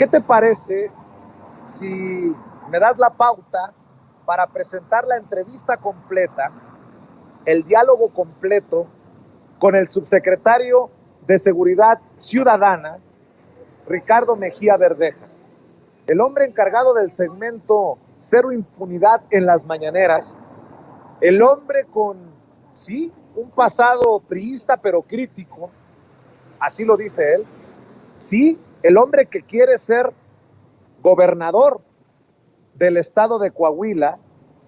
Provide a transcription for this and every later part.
¿Qué te parece si me das la pauta para presentar la entrevista completa, el diálogo completo con el subsecretario de Seguridad Ciudadana, Ricardo Mejía Verdeja, el hombre encargado del segmento Cero Impunidad en las mañaneras, el hombre con, sí, un pasado priista pero crítico, así lo dice él, sí, el hombre que quiere ser gobernador del estado de Coahuila,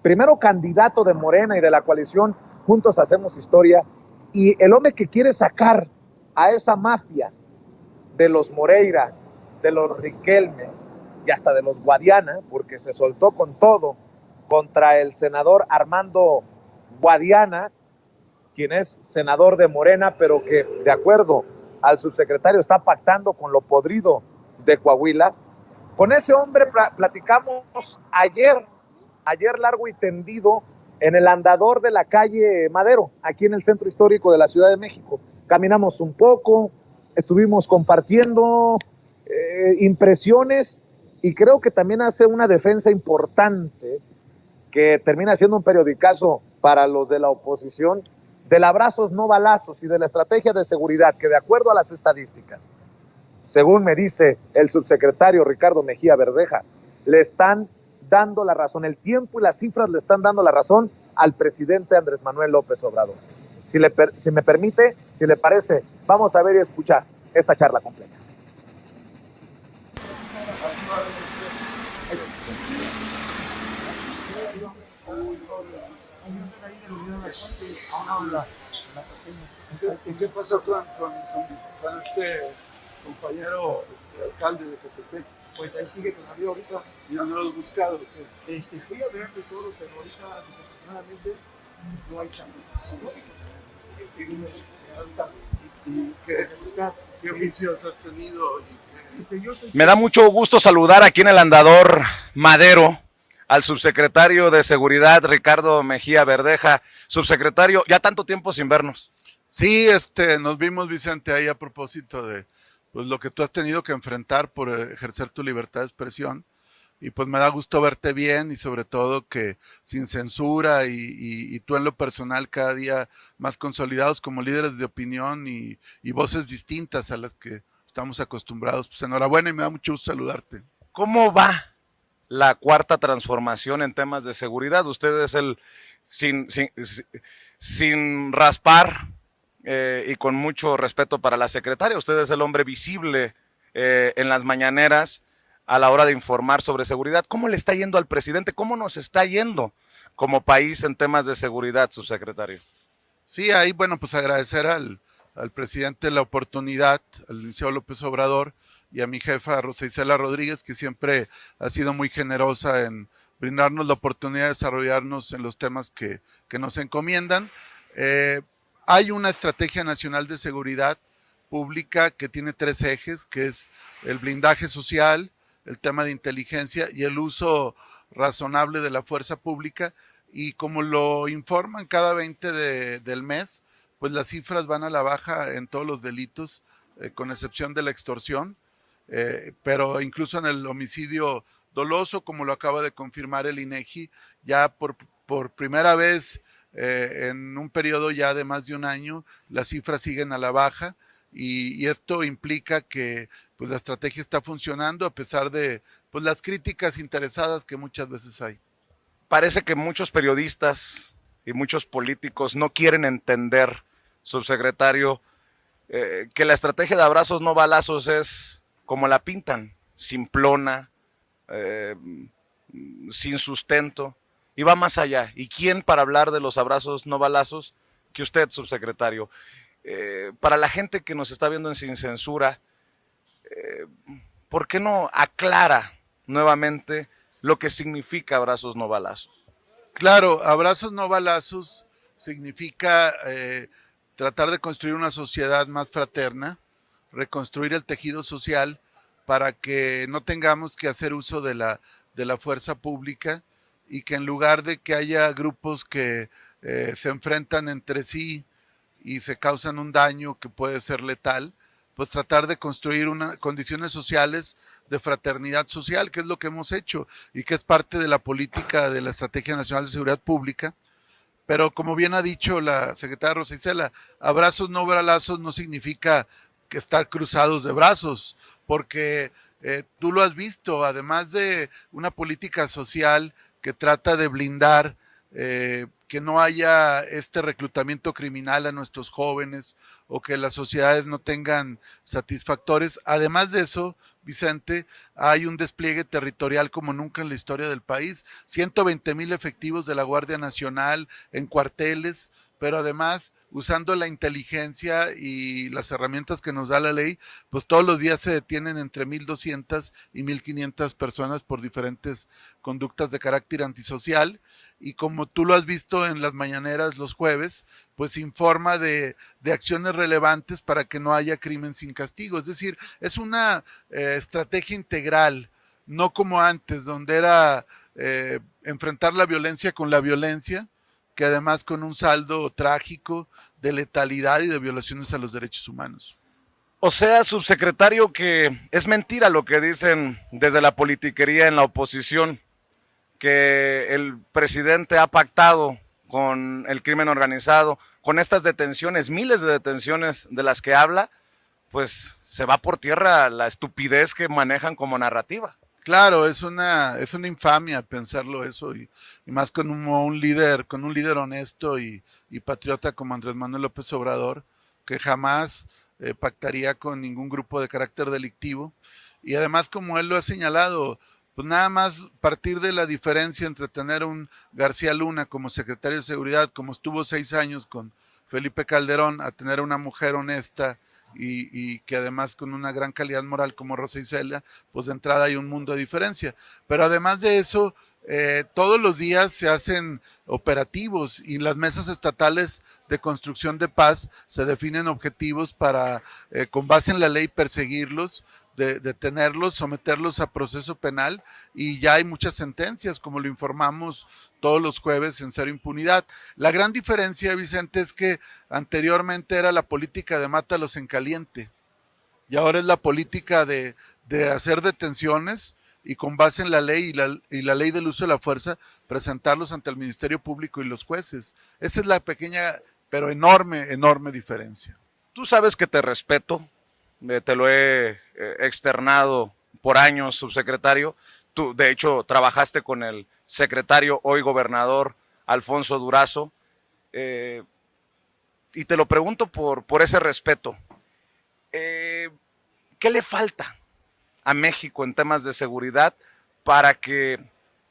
primero candidato de Morena y de la coalición Juntos Hacemos Historia, y el hombre que quiere sacar a esa mafia de los Moreira, de los Riquelme y hasta de los Guadiana, porque se soltó con todo contra el senador Armando Guadiana, quien es senador de Morena, pero que de acuerdo al subsecretario está pactando con lo podrido de Coahuila. Con ese hombre platicamos ayer largo y tendido en el andador de la calle Madero, aquí en el centro histórico de la Ciudad de México. Caminamos un poco, estuvimos compartiendo impresiones y creo que también hace una defensa importante que termina siendo un periodicazo para los de la oposición, del abrazos no balazos y de la estrategia de seguridad que de acuerdo a las estadísticas, según me dice el subsecretario Ricardo Mejía Verdeja, le están dando la razón, el tiempo y las cifras le están dando la razón al presidente Andrés Manuel López Obrador. Si me permite, si le parece, vamos a ver y escuchar esta charla completa. ¿Y qué pasó con este compañero alcalde de Catepec? Pues ahí sigue todavía ahorita. ¿Ya no lo has buscado? Fui a ver de todo, pero ahorita desafortunadamente no hay chamba. ¿Y qué oficios has tenido? Me da mucho gusto saludar aquí en el andador Madero al subsecretario de Seguridad, Ricardo Mejía Verdeja. Subsecretario, ya tanto tiempo sin vernos. Sí, nos vimos, Vicente, ahí a propósito de pues, lo que tú has tenido que enfrentar por ejercer tu libertad de expresión. Y pues me da gusto verte bien y sobre todo que sin censura y tú en lo personal cada día más consolidados como líderes de opinión y voces distintas a las que estamos acostumbrados. Pues enhorabuena y me da mucho gusto saludarte. ¿Cómo va la cuarta transformación en temas de seguridad? Usted es el, sin raspar y con mucho respeto para la secretaria, usted es el hombre visible en las mañaneras a la hora de informar sobre seguridad. ¿Cómo le está yendo al presidente? ¿Cómo nos está yendo como país en temas de seguridad, subsecretario? Sí, ahí, bueno, pues agradecer al presidente la oportunidad, al licenciado López Obrador y a mi jefa Rosa Isela Rodríguez, que siempre ha sido muy generosa en brindarnos la oportunidad de desarrollarnos en los temas que nos encomiendan. Hay una estrategia nacional de seguridad pública que tiene 3 ejes, que es el blindaje social, el tema de inteligencia y el uso razonable de la fuerza pública, y como lo informan cada 20 del mes, pues las cifras van a la baja en todos los delitos, con excepción de la extorsión, pero incluso en el homicidio doloso, como lo acaba de confirmar el INEGI, ya por primera vez en un periodo ya de más de un año, las cifras siguen a la baja. Y esto implica que pues, la estrategia está funcionando a pesar de pues, las críticas interesadas que muchas veces hay. Parece que muchos periodistas y muchos políticos no quieren entender, subsecretario, que la estrategia de abrazos no balazos es como la pintan, simplona, sin sustento, y va más allá. ¿Y quién para hablar de los abrazos no balazos que usted, subsecretario? Para la gente que nos está viendo en Sin Censura, ¿por qué no aclara nuevamente lo que significa abrazos no balazos? Claro, abrazos no balazos significa tratar de construir una sociedad más fraterna, reconstruir el tejido social para que no tengamos que hacer uso de la fuerza pública y que en lugar de que haya grupos que se enfrentan entre sí y se causan un daño que puede ser letal, pues tratar de construir condiciones sociales de fraternidad social, que es lo que hemos hecho y que es parte de la política de la Estrategia Nacional de Seguridad Pública. Pero como bien ha dicho la secretaria Rosa Isela, abrazos no balazos no significa que estar cruzados de brazos, porque tú lo has visto, además de una política social que trata de blindar que no haya este reclutamiento criminal a nuestros jóvenes o que las sociedades no tengan satisfactores. Además de eso, Vicente, hay un despliegue territorial como nunca en la historia del país, 120,000 efectivos de la Guardia Nacional en cuarteles, pero además usando la inteligencia y las herramientas que nos da la ley, pues todos los días se detienen entre 1,200 y 1,500 personas por diferentes conductas de carácter antisocial, y como tú lo has visto en las mañaneras los jueves, pues informa de acciones relevantes para que no haya crimen sin castigo. Es decir, es una estrategia integral, no como antes, donde era enfrentar la violencia con la violencia, que además con un saldo trágico de letalidad y de violaciones a los derechos humanos. O sea, subsecretario, que es mentira lo que dicen desde la politiquería en la oposición, que el presidente ha pactado con el crimen organizado, con estas detenciones, miles de detenciones de las que habla, pues se va por tierra la estupidez que manejan como narrativa. Claro, es una infamia pensarlo eso, y más con un líder honesto y patriota como Andrés Manuel López Obrador, que jamás pactaría con ningún grupo de carácter delictivo. Y además, como él lo ha señalado, pues nada más partir de la diferencia entre tener un García Luna como secretario de Seguridad, como estuvo 6 años con Felipe Calderón, a tener una mujer honesta y que además con una gran calidad moral como Rosa Isela, pues de entrada hay un mundo de diferencia. Pero además de eso, todos los días se hacen operativos y las mesas estatales de construcción de paz se definen objetivos para, con base en la ley, perseguirlos, detenerlos, someterlos a proceso penal, y ya hay muchas sentencias, como lo informamos todos los jueves en Cero Impunidad. La gran diferencia, Vicente, es que anteriormente era la política de mátalos en caliente, y ahora es la política de hacer detenciones y con base en la ley y la ley del uso de la fuerza, presentarlos ante el Ministerio Público y los jueces. Esa es la pequeña, pero enorme diferencia. Tú sabes que te respeto, te lo he externado por años, subsecretario. Tú, de hecho, trabajaste con el secretario, hoy gobernador, Alfonso Durazo, y te lo pregunto por ese respeto. ¿Qué le falta a México en temas de seguridad para que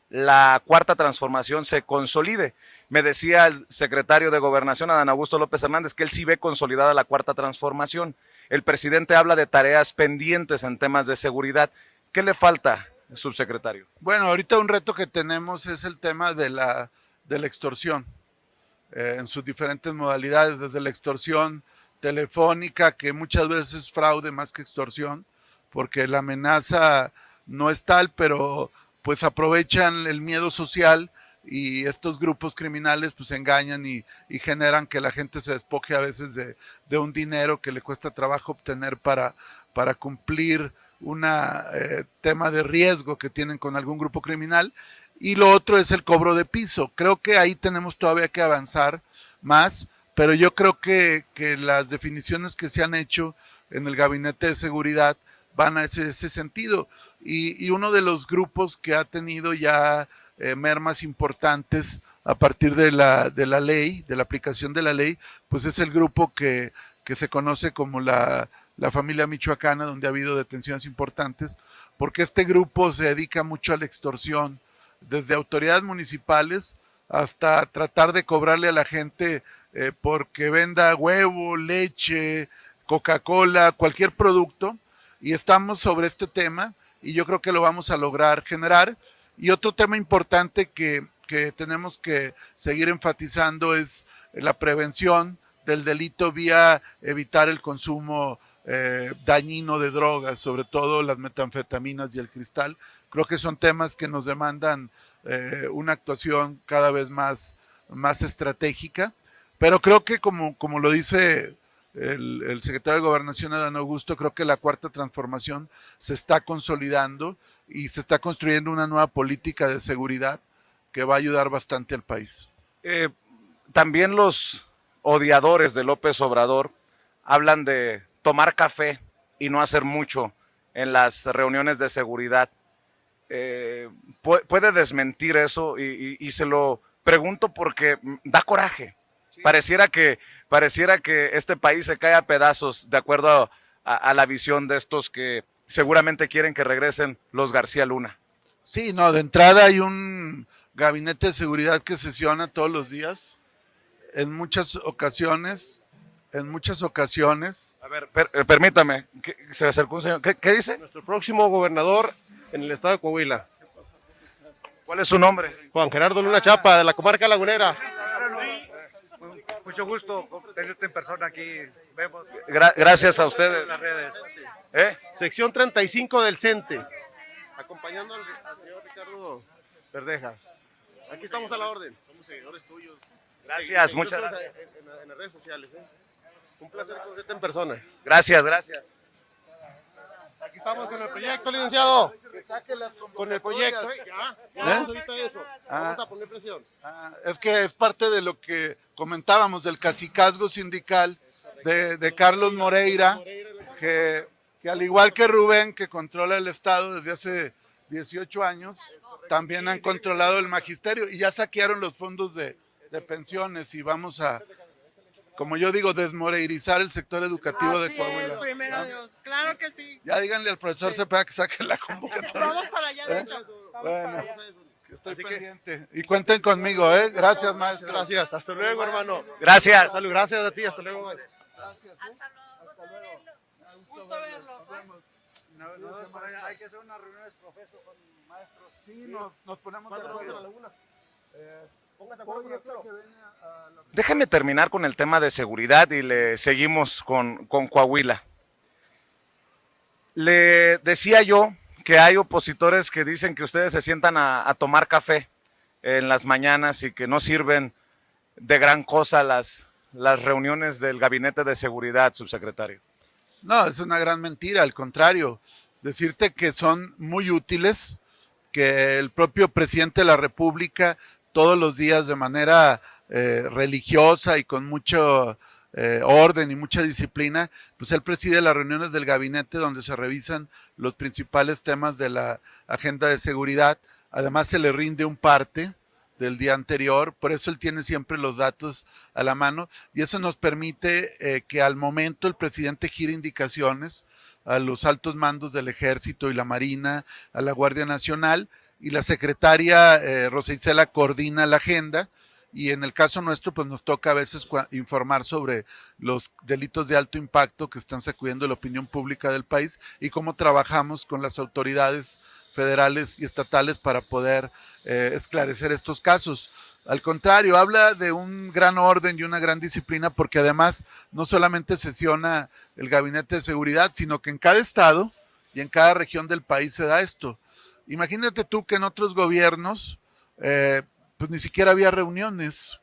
la cuarta transformación se consolide? Me decía el secretario de Gobernación, Adán Augusto López Hernández, que él sí ve consolidada la cuarta transformación. El presidente habla de tareas pendientes en temas de seguridad. ¿Qué le falta, subsecretario? Bueno, ahorita un reto que tenemos es el tema de la extorsión, en sus diferentes modalidades, desde la extorsión telefónica, que muchas veces es fraude más que extorsión, porque la amenaza no es tal, pero pues aprovechan el miedo social, y estos grupos criminales pues engañan y generan que la gente se despoje a veces de un dinero que le cuesta trabajo obtener para cumplir un tema de riesgo que tienen con algún grupo criminal. Y lo otro es el cobro de piso. Creo que ahí tenemos todavía que avanzar más, pero yo creo que las definiciones que se han hecho en el Gabinete de Seguridad van a ese sentido. Y uno de los grupos que ha tenido ya mermas importantes a partir de la ley, de la aplicación de la ley, pues es el grupo que se conoce como la familia michoacana, donde ha habido detenciones importantes, porque este grupo se dedica mucho a la extorsión, desde autoridades municipales hasta tratar de cobrarle a la gente porque venda huevo, leche, Coca-Cola, cualquier producto, y estamos sobre este tema y yo creo que lo vamos a lograr generar. Y otro tema importante que tenemos que seguir enfatizando es la prevención del delito vía evitar el consumo dañino de drogas, sobre todo las metanfetaminas y el cristal. Creo que son temas que nos demandan una actuación cada vez más estratégica, pero creo que como lo dice el secretario de Gobernación, Adán Augusto, creo que la cuarta transformación se está consolidando y se está construyendo una nueva política de seguridad que va a ayudar bastante al país. También los odiadores de López Obrador hablan de tomar café y no hacer mucho en las reuniones de seguridad. ¿Puede desmentir eso? Y se lo pregunto porque da coraje. Sí. Pareciera que este país se cae a pedazos de acuerdo a la visión de estos que seguramente quieren que regresen los García Luna. Sí, no, de entrada hay un gabinete de seguridad que sesiona todos los días. En muchas ocasiones. A ver, permítame, se acercó un señor. ¿Qué dice? Nuestro próximo gobernador en el estado de Coahuila. ¿Cuál es su nombre? Juan Gerardo Luna Chapa, de la comarca lagunera. Mucho gusto tenerte en persona aquí. Vemos. Gracias a ustedes. En las redes. Sección 35 del CENTE. Acompañando al señor Ricardo Verdeja. Aquí estamos a la orden. Somos seguidores tuyos. Gracias, muchas gracias. En las redes sociales. Un placer conocerte en persona. Gracias. Aquí estamos con el proyecto, licenciado. Que saque las con el proyecto. Ya vamos ahorita eso. Vamos a poner presión. Es que es parte de lo que comentábamos del cacicazgo sindical de Carlos Moreira, que al igual que Rubén, que controla el Estado desde hace 18 años, también han controlado el magisterio y ya saquearon los fondos de pensiones y vamos a, como yo digo, desmoreirizar el sector educativo de Coahuila. Primero Dios, claro que sí. Ya díganle al profesor Cepeda que saque la convocatoria. Vamos para allá, de hecho. Bueno, estoy pendiente. Y cuenten conmigo, ¿eh? Gracias, maestro. Gracias, hasta luego, hermano. Gracias. Salud, gracias a ti, hasta luego. Gracias. Hasta luego. Gusto verlo. Hay que hacer unas reuniones profeso con maestros. Sí, nos ponemos de ¿Cuándo vamos a la laguna? Déjeme terminar con el tema de seguridad y le seguimos con Coahuila. Le decía yo que hay opositores que dicen que ustedes se sientan a tomar café en las mañanas y que no sirven de gran cosa las reuniones del gabinete de seguridad, subsecretario. No, es una gran mentira, al contrario, decirte que son muy útiles, que el propio presidente de la República todos los días de manera religiosa y con mucho orden y mucha disciplina, pues él preside las reuniones del gabinete donde se revisan los principales temas de la agenda de seguridad. Además se le rinde un parte del día anterior, por eso él tiene siempre los datos a la mano y eso nos permite que al momento el presidente gire indicaciones a los altos mandos del Ejército y la Marina, a la Guardia Nacional, y la secretaria Rosa Isela coordina la agenda y en el caso nuestro pues nos toca a veces informar sobre los delitos de alto impacto que están sacudiendo la opinión pública del país y cómo trabajamos con las autoridades federales y estatales para poder esclarecer estos casos. Al contrario, habla de un gran orden y una gran disciplina porque además no solamente sesiona el gabinete de seguridad, sino que en cada estado y en cada región del país se da esto. Imagínate tú que en otros gobiernos pues ni siquiera había reuniones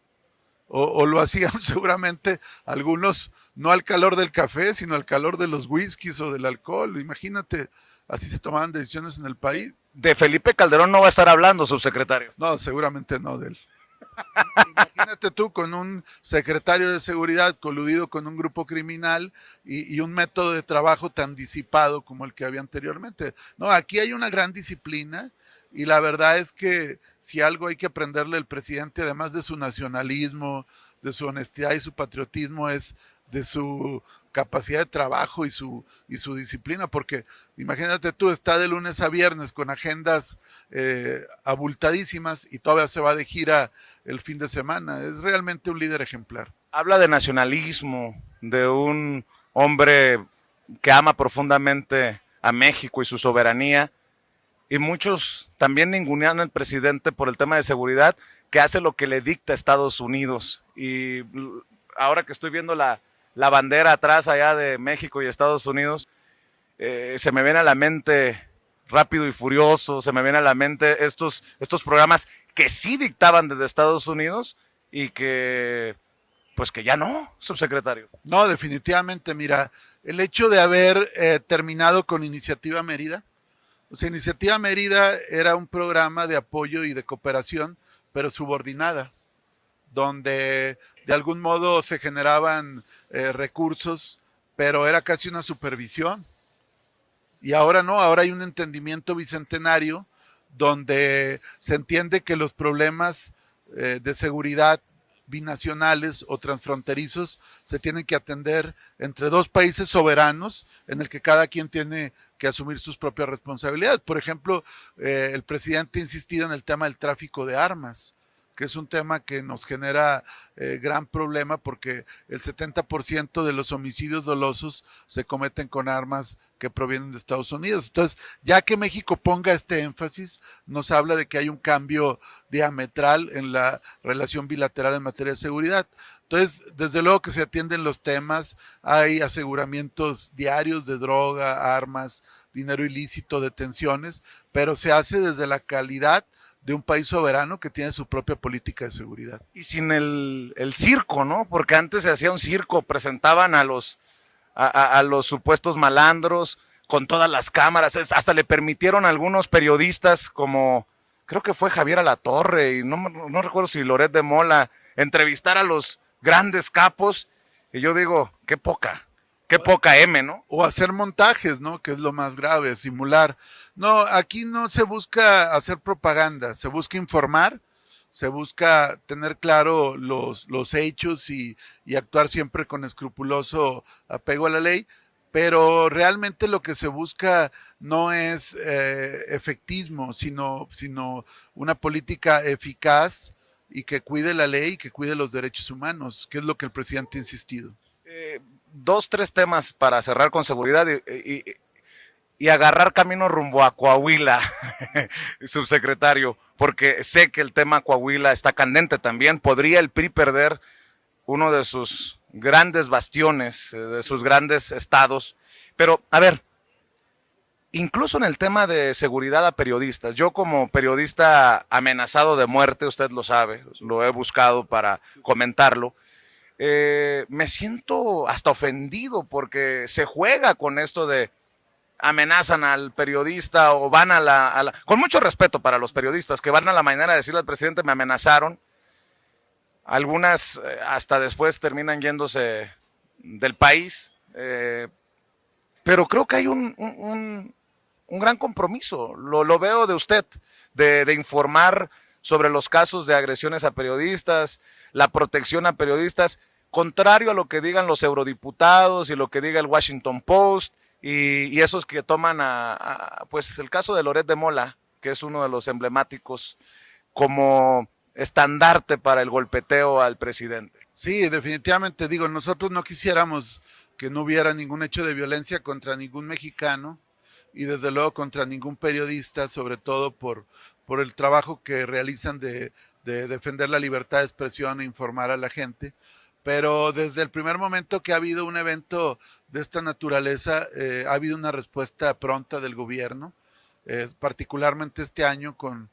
o lo hacían seguramente algunos no al calor del café, sino al calor de los whiskies o del alcohol. Imagínate, así se tomaban decisiones en el país. De Felipe Calderón no va a estar hablando, subsecretario. No, seguramente no de él. Imagínate tú con un secretario de seguridad coludido con un grupo criminal y un método de trabajo tan disipado como el que había anteriormente. No, aquí hay una gran disciplina y la verdad es que si algo hay que aprenderle al presidente, además de su nacionalismo, de su honestidad y su patriotismo, es de su capacidad de trabajo y su disciplina, porque imagínate tú, está de lunes a viernes con agendas abultadísimas y todavía se va de gira el fin de semana. Es realmente un líder ejemplar. Habla de nacionalismo, de un hombre que ama profundamente a México y su soberanía, y muchos también ningunean al presidente por el tema de seguridad, que hace lo que le dicta Estados Unidos. Y ahora que estoy viendo la bandera atrás allá de México y Estados Unidos, se me viene a la mente Rápido y Furioso, se me viene a la mente estos programas que sí dictaban desde Estados Unidos y que pues que ya no, subsecretario. No, definitivamente, mira, el hecho de haber terminado con Iniciativa Mérida, o sea, Iniciativa Mérida era un programa de apoyo y de cooperación, pero subordinada, donde de algún modo se generaban recursos, pero era casi una supervisión. Y ahora no, ahora hay un entendimiento bicentenario donde se entiende que los problemas de seguridad binacionales o transfronterizos se tienen que atender entre dos países soberanos en el que cada quien tiene que asumir sus propias responsabilidades. Por ejemplo, el presidente ha insistido en el tema del tráfico de armas, que es un tema que nos genera gran problema porque el 70% de los homicidios dolosos se cometen con armas que provienen de Estados Unidos. Entonces, ya que México ponga este énfasis, nos habla de que hay un cambio diametral en la relación bilateral en materia de seguridad. Entonces, desde luego que se atienden los temas, hay aseguramientos diarios de droga, armas, dinero ilícito, detenciones, pero se hace desde la calidad de un país soberano que tiene su propia política de seguridad. Y sin el circo, ¿no? Porque antes se hacía un circo, presentaban a los supuestos malandros con todas las cámaras, hasta le permitieron a algunos periodistas como, creo que fue Javier Alatorre y no recuerdo si Loret de Mola, entrevistar a los grandes capos, y yo digo, qué poca M, ¿no? O hacer montajes, ¿no? Que es lo más grave, simular. No, aquí no se busca hacer propaganda, se busca informar, se busca tener claro los hechos y actuar siempre con escrupuloso apego a la ley, pero realmente lo que se busca no es efectismo, sino una política eficaz y que cuide la ley y que cuide los derechos humanos, que es lo que el presidente ha insistido. 2, 3 temas para cerrar con seguridad y agarrar camino rumbo a Coahuila, subsecretario, porque sé que el tema Coahuila está candente también. ¿Podría el PRI perder uno de sus grandes bastiones, de sus grandes estados? Pero, a ver, incluso en el tema de seguridad a periodistas, yo como periodista amenazado de muerte, usted lo sabe, lo he buscado para comentarlo, me siento hasta ofendido porque se juega con esto de amenazan al periodista o van con mucho respeto para los periodistas que van a la mañana a decirle al presidente me amenazaron. Algunas hasta después terminan yéndose del país, pero creo que hay un gran compromiso, lo veo de usted, de informar sobre los casos de agresiones a periodistas, la protección a periodistas, contrario a lo que digan los eurodiputados y lo que diga el Washington Post y esos que toman pues el caso de Loret de Mola, que es uno de los emblemáticos, como estandarte para el golpeteo al presidente. Sí, definitivamente, digo, nosotros no quisiéramos que no hubiera ningún hecho de violencia contra ningún mexicano y desde luego contra ningún periodista, sobre todo por el trabajo que realizan de defender la libertad de expresión e informar a la gente. Pero desde el primer momento que ha habido un evento de esta naturaleza, ha habido una respuesta pronta del gobierno, particularmente este año con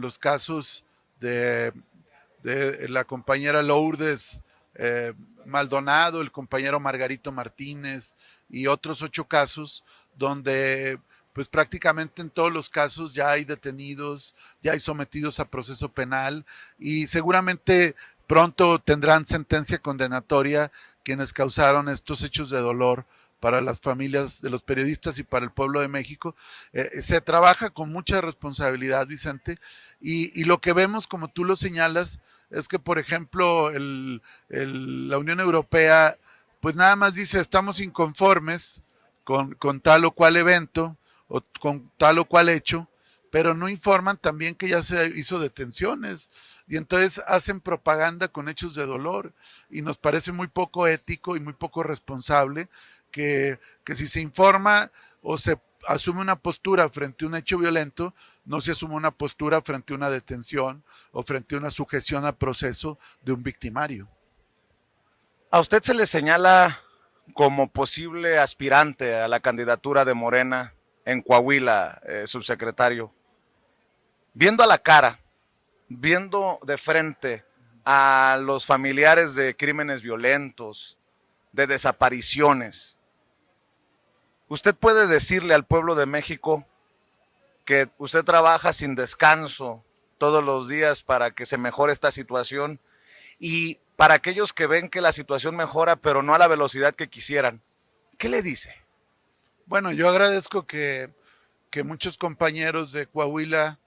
los casos de la compañera Lourdes Maldonado, el compañero Margarito Martínez y otros 8 casos donde pues prácticamente en todos los casos ya hay detenidos, ya hay sometidos a proceso penal y seguramente pronto tendrán sentencia condenatoria quienes causaron estos hechos de dolor para las familias de los periodistas y para el pueblo de México. Se trabaja con mucha responsabilidad, Vicente, y lo que vemos, como tú lo señalas, es que, por ejemplo, la Unión Europea, pues nada más dice, estamos inconformes con tal o cual evento, o con tal o cual hecho, pero no informan también que ya se hizo detenciones y entonces hacen propaganda con hechos de dolor y nos parece muy poco ético y muy poco responsable que si se informa o se asume una postura frente a un hecho violento, no se asume una postura frente a una detención o frente a una sujeción a proceso de un victimario. ¿A usted se le señala como posible aspirante a la candidatura de Morena en Coahuila, subsecretario? Viendo a la cara, viendo de frente a los familiares de crímenes violentos, de desapariciones, ¿usted puede decirle al pueblo de México que usted trabaja sin descanso todos los días para que se mejore esta situación? Y para aquellos que ven que la situación mejora, pero no a la velocidad que quisieran, ¿qué le dice? Bueno, yo agradezco que muchos compañeros de Coahuila,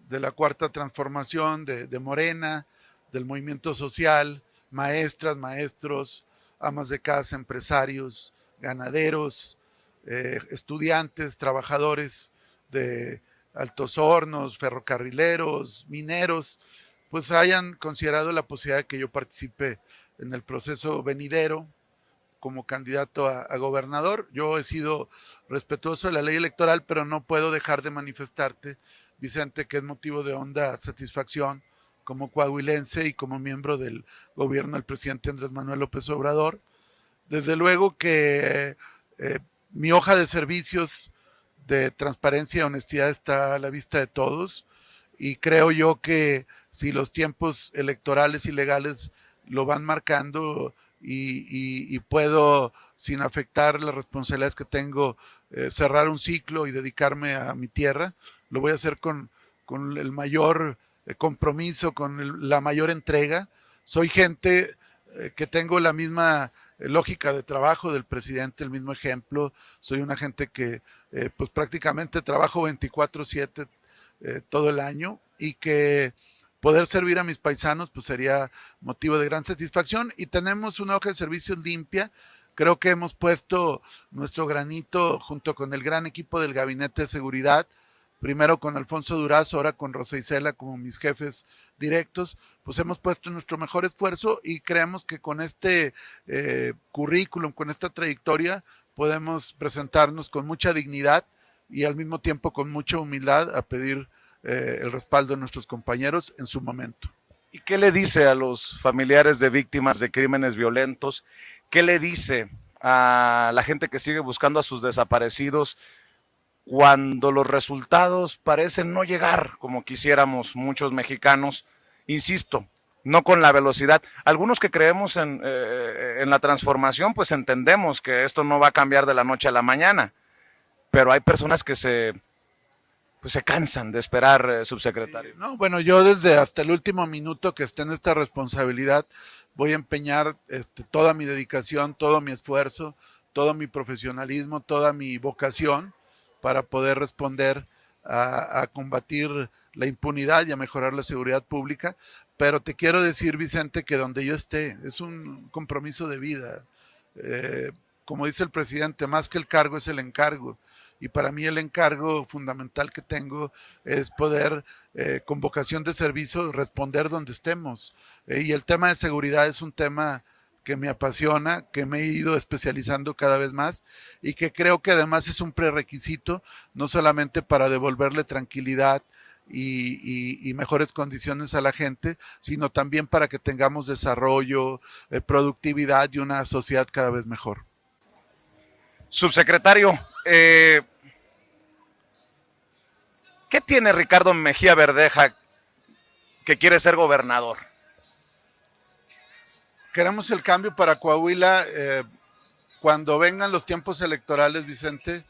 de la Cuarta Transformación, de Morena, del movimiento social, maestras, maestros, amas de casa, empresarios, ganaderos, estudiantes, trabajadores de Altos Hornos, ferrocarrileros, mineros, pues hayan considerado la posibilidad de que yo participe en el proceso venidero como candidato a gobernador. Yo he sido respetuoso de la ley electoral, pero no puedo dejar de manifestarte, Vicente, que es motivo de honda satisfacción como coahuilense y como miembro del gobierno del presidente Andrés Manuel López Obrador. Desde luego que mi hoja de servicios de transparencia y honestidad está a la vista de todos, y creo yo que si los tiempos electorales y legales lo van marcando y puedo, sin afectar las responsabilidades que tengo, cerrar un ciclo y dedicarme a mi tierra, lo voy a hacer con el mayor compromiso, con la mayor entrega. Soy gente que tengo la misma lógica de trabajo del presidente, el mismo ejemplo. Soy una gente que pues prácticamente trabajo 24/7 todo el año, y que poder servir a mis paisanos pues sería motivo de gran satisfacción. Y tenemos una hoja de servicios limpia. Creo que hemos puesto nuestro granito junto con el gran equipo del Gabinete de Seguridad, primero con Alfonso Durazo, ahora con Rosa Isela como mis jefes directos. Pues hemos puesto nuestro mejor esfuerzo y creemos que con este currículum, con esta trayectoria, podemos presentarnos con mucha dignidad y al mismo tiempo con mucha humildad a pedir el respaldo de nuestros compañeros en su momento. ¿Y qué le dice a los familiares de víctimas de crímenes violentos? ¿Qué le dice a la gente que sigue buscando a sus desaparecidos cuando los resultados parecen no llegar como quisiéramos muchos mexicanos? Insisto, no con la velocidad. Algunos que creemos en la transformación, pues entendemos que esto no va a cambiar de la noche a la mañana, pero hay personas que se cansan de esperar, subsecretario. No, bueno, yo desde hasta el último minuto que esté en esta responsabilidad voy a empeñar toda mi dedicación, todo mi esfuerzo, todo mi profesionalismo, toda mi vocación para poder responder a combatir la impunidad y a mejorar la seguridad pública. Pero te quiero decir, Vicente, que donde yo esté es un compromiso de vida. Como dice el presidente, más que el cargo es el encargo. Y para mí el encargo fundamental que tengo es poder, con vocación de servicio, responder donde estemos. Y el tema de seguridad es un tema que me apasiona, que me he ido especializando cada vez más y que creo que además es un prerequisito, no solamente para devolverle tranquilidad y mejores condiciones a la gente, sino también para que tengamos desarrollo, productividad y una sociedad cada vez mejor. Subsecretario, ¿qué tiene Ricardo Mejía Verdeja que quiere ser gobernador? Queremos el cambio para Coahuila. Cuando vengan los tiempos electorales, Vicente,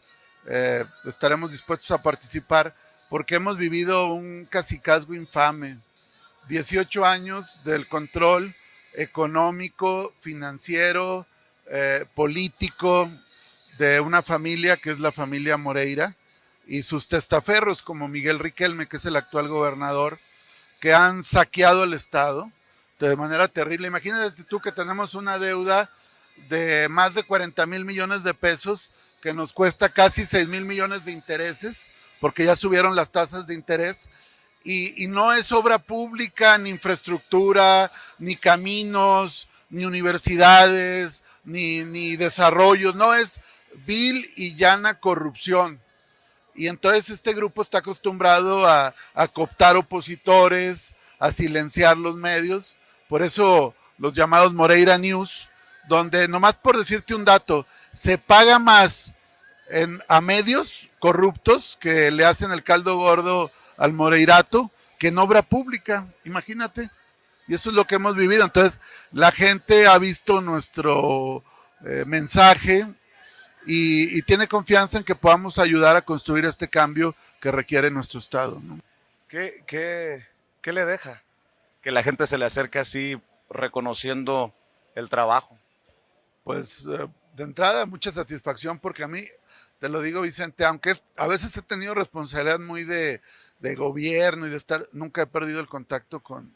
estaremos dispuestos a participar porque hemos vivido un cacicazgo infame. 18 años del control económico, financiero, político de una familia que es la familia Moreira y sus testaferros como Miguel Riquelme, que es el actual gobernador, que han saqueado el Estado de manera terrible. Imagínate tú que tenemos una deuda de más de 40,000 millones de pesos que nos cuesta casi 6,000 millones de intereses, porque ya subieron las tasas de interés, y no es obra pública, ni infraestructura, ni caminos, ni universidades, ni desarrollos, no, es vil y llana corrupción. Y entonces este grupo está acostumbrado a cooptar opositores, a silenciar los medios, por eso los llamados Moreira News, donde nomás por decirte un dato, se paga más a medios corruptos que le hacen el caldo gordo al Moreirato que en obra pública, imagínate. Y eso es lo que hemos vivido. Entonces, la gente ha visto nuestro mensaje y tiene confianza en que podamos ayudar a construir este cambio que requiere nuestro Estado, ¿no? ¿Qué le deja? Que la gente se le acerque así reconociendo el trabajo. Pues de entrada mucha satisfacción porque a mí, te lo digo Vicente, aunque a veces he tenido responsabilidad muy de gobierno y de estar, nunca he perdido el contacto con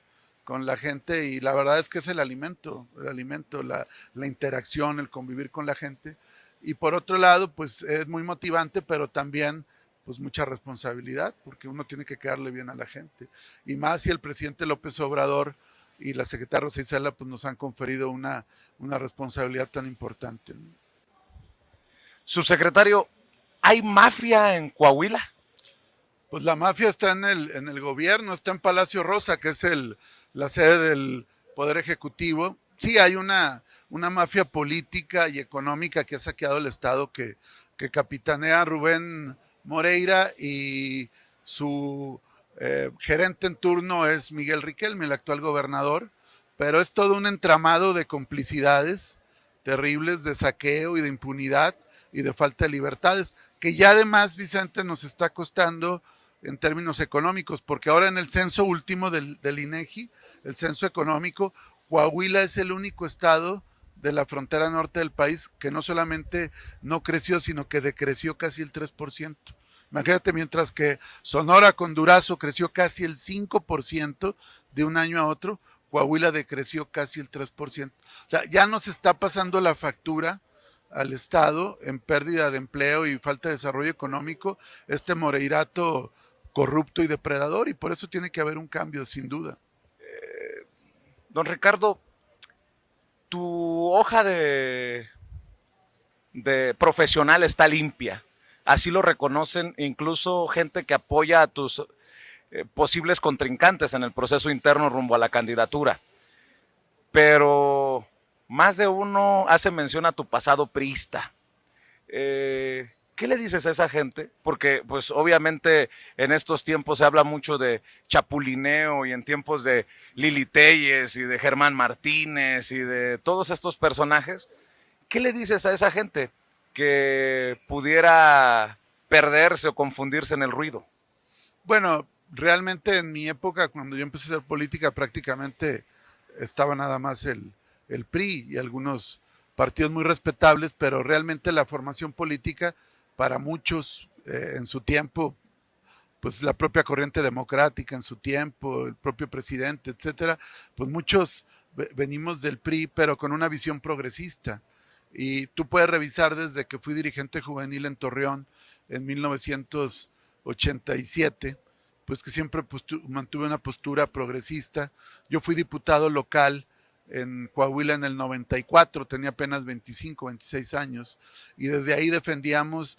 la gente y la verdad es que es el alimento, la interacción, el convivir con la gente. Y por otro lado, pues es muy motivante, pero también pues mucha responsabilidad, porque uno tiene que quedarle bien a la gente. Y más si el presidente López Obrador y la secretaria Rosa Isela pues nos han conferido una responsabilidad tan importante, ¿no? Subsecretario, ¿hay mafia en Coahuila? Pues la mafia está en el gobierno, está en Palacio Rosa, que es la sede del Poder Ejecutivo. Sí, hay una mafia política y económica que ha saqueado el Estado que capitanea Rubén Moreira y su gerente en turno es Miguel Riquelme, el actual gobernador, pero es todo un entramado de complicidades terribles, de saqueo y de impunidad y de falta de libertades, que ya además, Vicente, nos está costando en términos económicos, porque ahora en el censo último del INEGI, el censo económico, Coahuila es el único estado de la frontera norte del país que no solamente no creció, sino que decreció casi el 3%. Imagínate, mientras que Sonora con Durazo creció casi el 5% de un año a otro, Coahuila decreció casi el 3%. O sea, ya nos está pasando la factura al Estado en pérdida de empleo y falta de desarrollo económico, este Moreirato corrupto y depredador, y por eso tiene que haber un cambio, sin duda. Don Ricardo, tu hoja de profesional está limpia. Así lo reconocen incluso gente que apoya a tus posibles contrincantes en el proceso interno rumbo a la candidatura. Pero más de uno hace mención a tu pasado priista. ¿Qué le dices a esa gente? Porque pues obviamente en estos tiempos se habla mucho de chapulineo y en tiempos de Lili Téllez y de Germán Martínez y de todos estos personajes. ¿Qué le dices a esa gente que pudiera perderse o confundirse en el ruido? Bueno, realmente en mi época, cuando yo empecé a hacer política, prácticamente estaba nada más el PRI y algunos partidos muy respetables, pero realmente la formación política para muchos en su tiempo, pues la propia corriente democrática en su tiempo, el propio presidente, etcétera, pues muchos venimos del PRI, pero con una visión progresista. Y tú puedes revisar desde que fui dirigente juvenil en Torreón en 1987, pues que siempre mantuve una postura progresista. Yo fui diputado local en Coahuila en el 94, tenía apenas 25, 26 años, y desde ahí defendíamos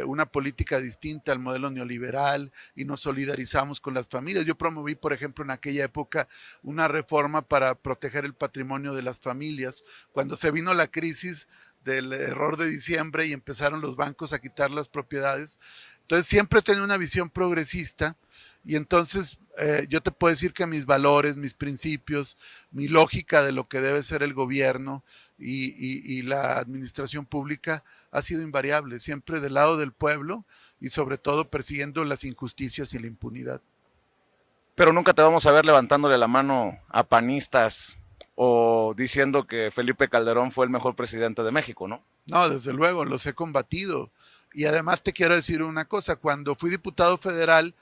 una política distinta al modelo neoliberal y nos solidarizamos con las familias. Yo promoví, por ejemplo, en aquella época una reforma para proteger el patrimonio de las familias. Cuando se vino la crisis del error de diciembre y empezaron los bancos a quitar las propiedades, entonces siempre he tenido una visión progresista. Y entonces yo te puedo decir que mis valores, mis principios, mi lógica de lo que debe ser el gobierno y la administración pública ha sido invariable, siempre del lado del pueblo y sobre todo persiguiendo las injusticias y la impunidad. Pero nunca te vamos a ver levantándole la mano a panistas o diciendo que Felipe Calderón fue el mejor presidente de México, ¿no? No, desde luego, los he combatido. Y además te quiero decir una cosa, cuando fui diputado federal,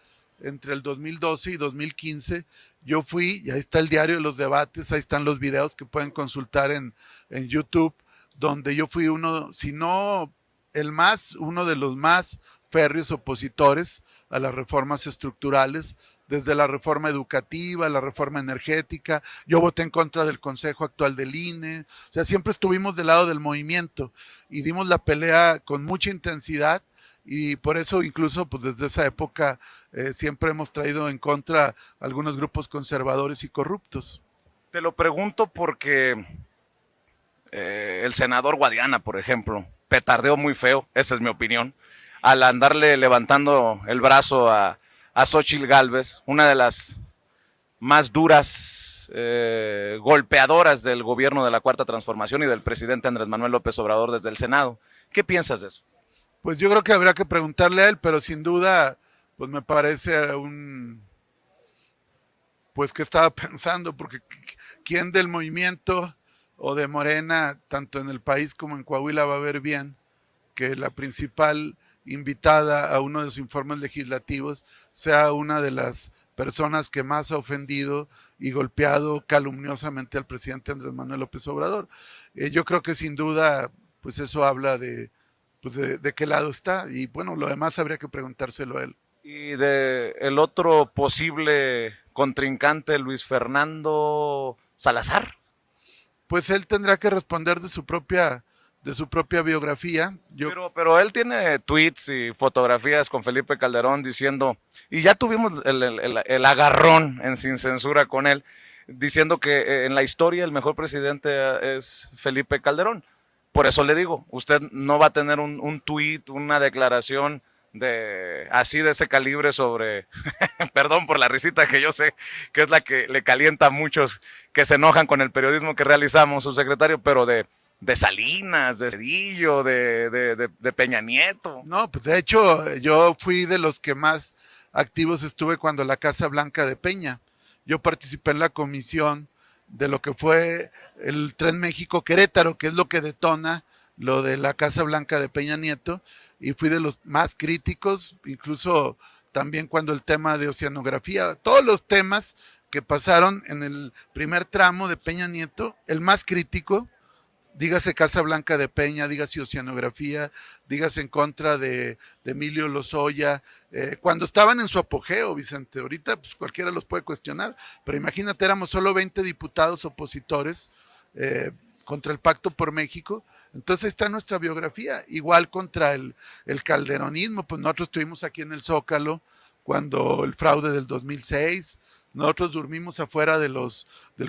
entre el 2012 y 2015, yo fui, y ahí está el diario de los debates, ahí están los videos que pueden consultar en YouTube, donde yo fui uno, si no uno de los más férreos opositores a las reformas estructurales, desde la reforma educativa, la reforma energética. Yo voté en contra del consejo actual del INE, o sea, siempre estuvimos del lado del movimiento y dimos la pelea con mucha intensidad. Y por eso incluso pues desde esa época siempre hemos traído en contra algunos grupos conservadores y corruptos. Te lo pregunto porque el senador Guadiana, por ejemplo, petardeó muy feo, esa es mi opinión, al andarle levantando el brazo a Xóchitl Gálvez, una de las más duras golpeadoras del gobierno de la Cuarta Transformación y del presidente Andrés Manuel López Obrador desde el Senado. ¿Qué piensas de eso? Pues yo creo que habría que preguntarle a él, pero sin duda, pues me parece pues que estaba pensando, porque ¿quién del movimiento o de Morena, tanto en el país como en Coahuila, va a ver bien que la principal invitada a uno de los informes legislativos sea una de las personas que más ha ofendido y golpeado calumniosamente al presidente Andrés Manuel López Obrador? Yo creo que sin duda, pues eso habla pues de qué lado está, y bueno, lo demás habría que preguntárselo a él. Y de el otro posible contrincante, Luis Fernando Salazar. Pues él tendrá que responder de su propia biografía. Pero él tiene tweets y fotografías con Felipe Calderón diciendo, y ya tuvimos el agarrón en Sin Censura con él, diciendo que en la historia el mejor presidente es Felipe Calderón. Por eso le digo, usted no va a tener un tuit, una declaración así de ese calibre sobre, perdón por la risita que yo sé que es la que le calienta a muchos que se enojan con el periodismo que realizamos, subsecretario, pero de Salinas, de Cedillo, de Peña Nieto. No, pues de hecho yo fui de los que más activos estuve cuando la Casa Blanca de Peña. Yo participé en la comisión de lo que fue el Tren México-Querétaro, que es lo que detona lo de la Casa Blanca de Peña Nieto, y fui de los más críticos, incluso también cuando el tema de oceanografía, todos los temas que pasaron en el primer tramo de Peña Nieto, el más crítico, dígase Casa Blanca de Peña, dígase oceanografía, dígase en contra de Emilio Lozoya, cuando estaban en su apogeo, Vicente. Ahorita pues cualquiera los puede cuestionar, pero imagínate, éramos solo 20 diputados opositores contra el Pacto por México. Entonces está nuestra biografía, igual contra el calderonismo. Pues nosotros estuvimos aquí en el Zócalo cuando el fraude del 2006, nosotros dormimos afuera del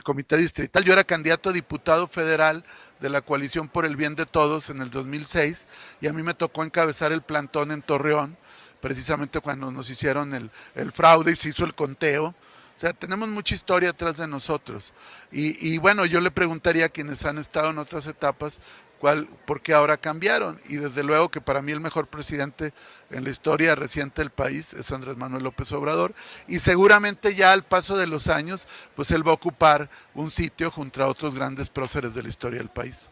comité distrital. Yo era candidato a diputado federal de la Coalición por el Bien de Todos en el 2006, y a mí me tocó encabezar el plantón en Torreón, precisamente cuando nos hicieron el fraude y se hizo el conteo. O sea, tenemos mucha historia atrás de nosotros. Y bueno, yo le preguntaría a quienes han estado en otras etapas, ¿por qué ahora cambiaron? Y desde luego que para mí el mejor presidente en la historia reciente del país es Andrés Manuel López Obrador, y seguramente ya al paso de los años, pues él va a ocupar un sitio junto a otros grandes próceres de la historia del país.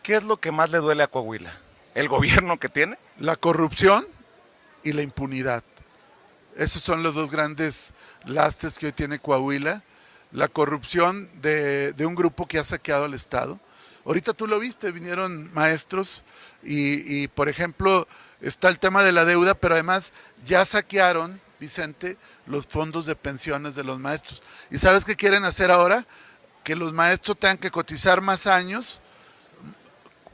¿Qué es lo que más le duele a Coahuila? ¿El gobierno que tiene? La corrupción y la impunidad. Esos son los dos grandes lastres que hoy tiene Coahuila. La corrupción de un grupo que ha saqueado al Estado. Ahorita tú lo viste, vinieron maestros y por ejemplo, está el tema de la deuda, pero además ya saquearon, Vicente, los fondos de pensiones de los maestros. ¿Y sabes qué quieren hacer ahora? Que los maestros tengan que cotizar más años,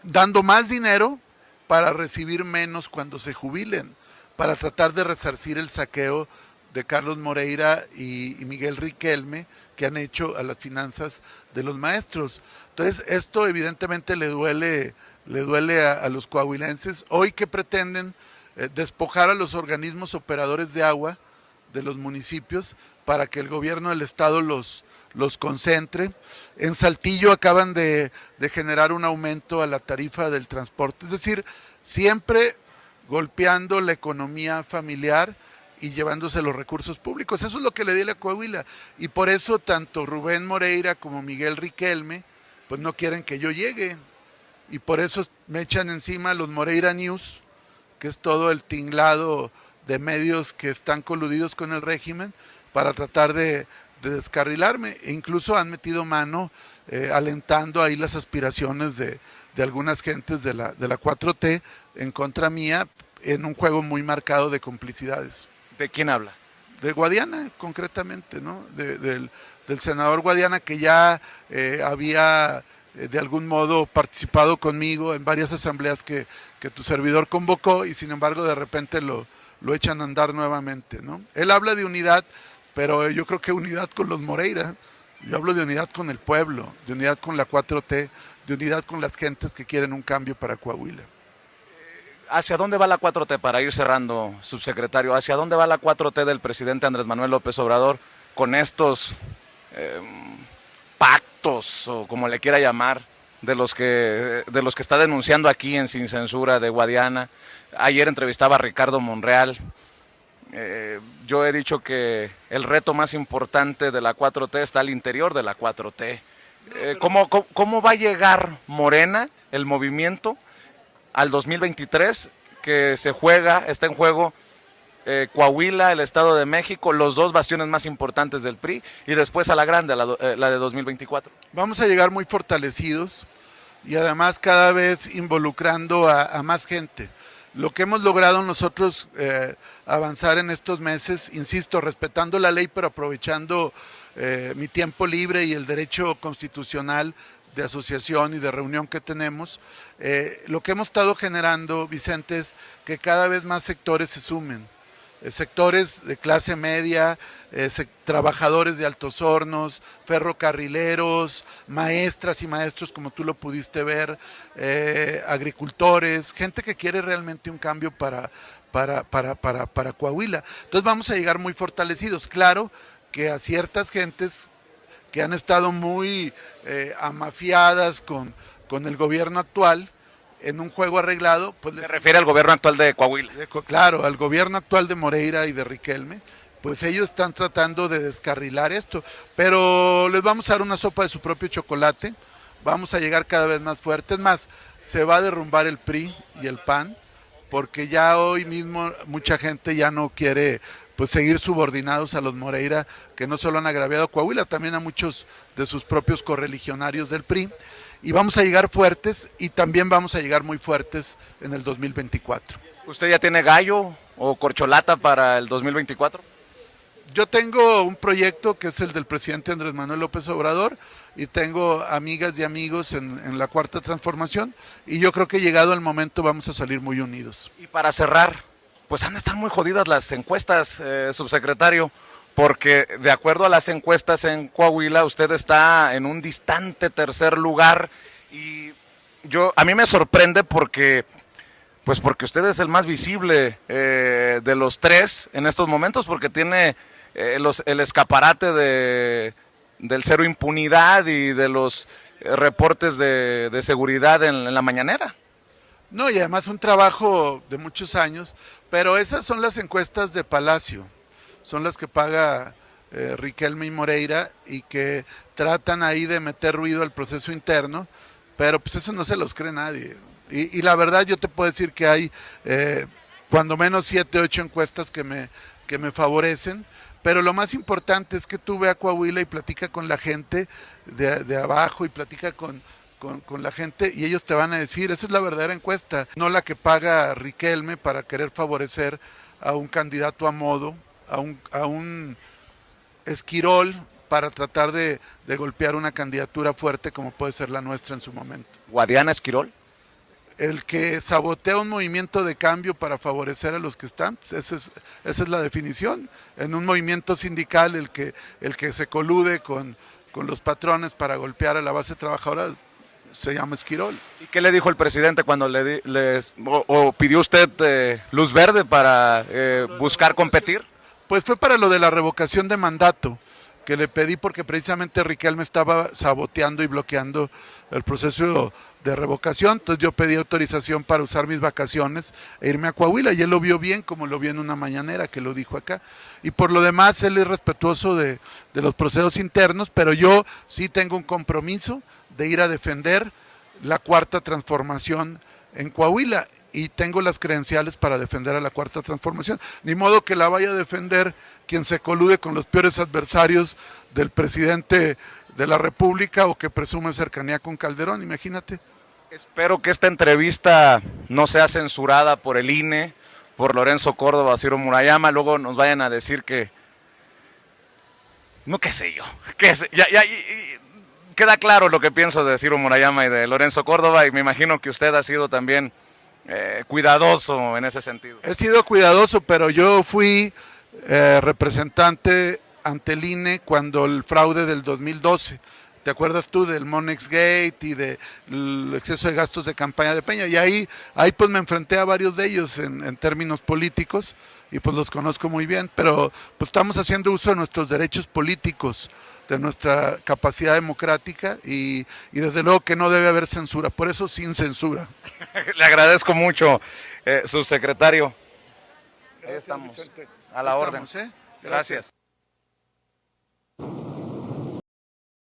dando más dinero para recibir menos cuando se jubilen, para tratar de resarcir el saqueo de Carlos Moreira y Miguel Riquelme que han hecho a las finanzas de los maestros. Entonces, esto evidentemente le duele a los coahuilenses. Hoy que pretenden despojar a los organismos operadores de agua de los municipios para que el gobierno del estado los concentre. En Saltillo acaban de generar un aumento a la tarifa del transporte, es decir, siempre golpeando la economía familiar y llevándose los recursos públicos. Eso es lo que le duele a Coahuila, y por eso tanto Rubén Moreira como Miguel Riquelme pues no quieren que yo llegue, y por eso me echan encima los Moreira News, que es todo el tinglado de medios que están coludidos con el régimen para tratar de descarrilarme, e incluso han metido mano alentando ahí las aspiraciones de algunas gentes de la 4T en contra mía, en un juego muy marcado de complicidades. ¿De quién habla? De Guadiana, concretamente, ¿no? Del senador Guadiana, que ya había de algún modo participado conmigo en varias asambleas que tu servidor convocó, y sin embargo de repente lo echan a andar nuevamente, ¿no? Él habla de unidad, pero yo creo que unidad con los Moreira. Yo hablo de unidad con el pueblo, de unidad con la 4T, de unidad con las gentes que quieren un cambio para Coahuila. ¿Hacia dónde va la 4T, para ir cerrando, subsecretario? ¿Hacia dónde va la 4T del presidente Andrés Manuel López Obrador con estos pactos o como le quiera llamar, de los que está denunciando aquí en Sin Censura de Guadiana. Ayer entrevistaba a Ricardo Monreal. Yo he dicho que el reto más importante de la 4T está al interior de la 4T. ¿Cómo va a llegar Morena, el movimiento, al 2023, que está en juego Coahuila, el Estado de México, los dos bastiones más importantes del PRI, y después a la grande, la de 2024? Vamos a llegar muy fortalecidos y además cada vez involucrando a más gente. Lo que hemos logrado nosotros avanzar en estos meses, insisto, respetando la ley, pero aprovechando mi tiempo libre y el derecho constitucional de asociación y de reunión que tenemos, lo que hemos estado generando, Vicente, es que cada vez más sectores se sumen. Sectores de clase media, trabajadores de Altos Hornos, ferrocarrileros, maestras y maestros, como tú lo pudiste ver, agricultores, gente que quiere realmente un cambio para Coahuila. Entonces vamos a llegar muy fortalecidos. Claro que a ciertas gentes que han estado muy amafiadas con el gobierno actual, en un juego arreglado, pues ¿Se refiere al gobierno actual de Coahuila? Claro, al gobierno actual de Moreira y de Riquelme, pues ellos están tratando de descarrilar esto, pero les vamos a dar una sopa de su propio chocolate, vamos a llegar cada vez más fuertes, más, se va a derrumbar el PRI y el PAN, porque ya hoy mismo mucha gente ya no quiere pues seguir subordinados a los Moreira, que no solo han agraviado a Coahuila, también a muchos de sus propios correligionarios del PRI, y vamos a llegar fuertes y también vamos a llegar muy fuertes en el 2024. ¿Usted ya tiene gallo o corcholata para el 2024? Yo tengo un proyecto que es el del presidente Andrés Manuel López Obrador y tengo amigas y amigos en la Cuarta Transformación y yo creo que llegado el momento vamos a salir muy unidos. Y para cerrar, pues han de estar muy jodidas las encuestas, subsecretario, porque de acuerdo a las encuestas en Coahuila, usted está en un distante tercer lugar y a mí me sorprende porque usted es el más visible de los tres en estos momentos, porque tiene el escaparate del cero impunidad y de los reportes de seguridad en la mañanera. No, y además un trabajo de muchos años, pero esas son las encuestas de Palacio. Son las que paga Riquelme y Moreira y que tratan ahí de meter ruido al proceso interno, pero pues eso no se los cree nadie. Y la verdad yo te puedo decir que hay cuando menos 7, 8 encuestas que me favorecen, pero lo más importante es que tú ve a Coahuila y platica con la gente de abajo y platica con la gente y ellos te van a decir, esa es la verdadera encuesta, no la que paga Riquelme para querer favorecer a un candidato a modo, a un esquirol para tratar de golpear una candidatura fuerte como puede ser la nuestra en su momento. ¿Guadiana Esquirol? El que sabotea un movimiento de cambio para favorecer a los que están, pues esa es la definición. En un movimiento sindical, el que se colude con los patrones para golpear a la base trabajadora se llama esquirol. ¿Y qué le dijo el presidente cuando o pidió usted luz verde para buscar competir? Pues fue para lo de la revocación de mandato, que le pedí porque precisamente Riquelme estaba saboteando y bloqueando el proceso de revocación, entonces yo pedí autorización para usar mis vacaciones e irme a Coahuila, y él lo vio bien, como lo vio en una mañanera que lo dijo acá, y por lo demás él es respetuoso de los procesos internos, pero yo sí tengo un compromiso de ir a defender la Cuarta Transformación en Coahuila, y tengo las credenciales para defender a la Cuarta Transformación, ni modo que la vaya a defender quien se colude con los peores adversarios del presidente de la República o que presume cercanía con Calderón, imagínate. Espero que esta entrevista no sea censurada por el INE, por Lorenzo Córdoba, Ciro Murayama, luego nos vayan a decir que, no qué sé yo, queda claro lo que pienso de Ciro Murayama y de Lorenzo Córdoba, y me imagino que usted ha sido también cuidadoso en ese sentido. He sido cuidadoso, pero yo fui representante ante el INE cuando el fraude del 2012. ¿te acuerdas tú del Monex Gate y del exceso de gastos de campaña de Peña? Y ahí pues me enfrenté a varios de ellos en términos políticos y pues los conozco muy bien, pero pues estamos haciendo uso de nuestros derechos políticos, de nuestra capacidad democrática y desde luego que no debe haber censura, por eso sin censura. Le agradezco mucho, subsecretario. Ahí Gracias, estamos. Vicente. A la orden. Estamos, ¿eh? Gracias.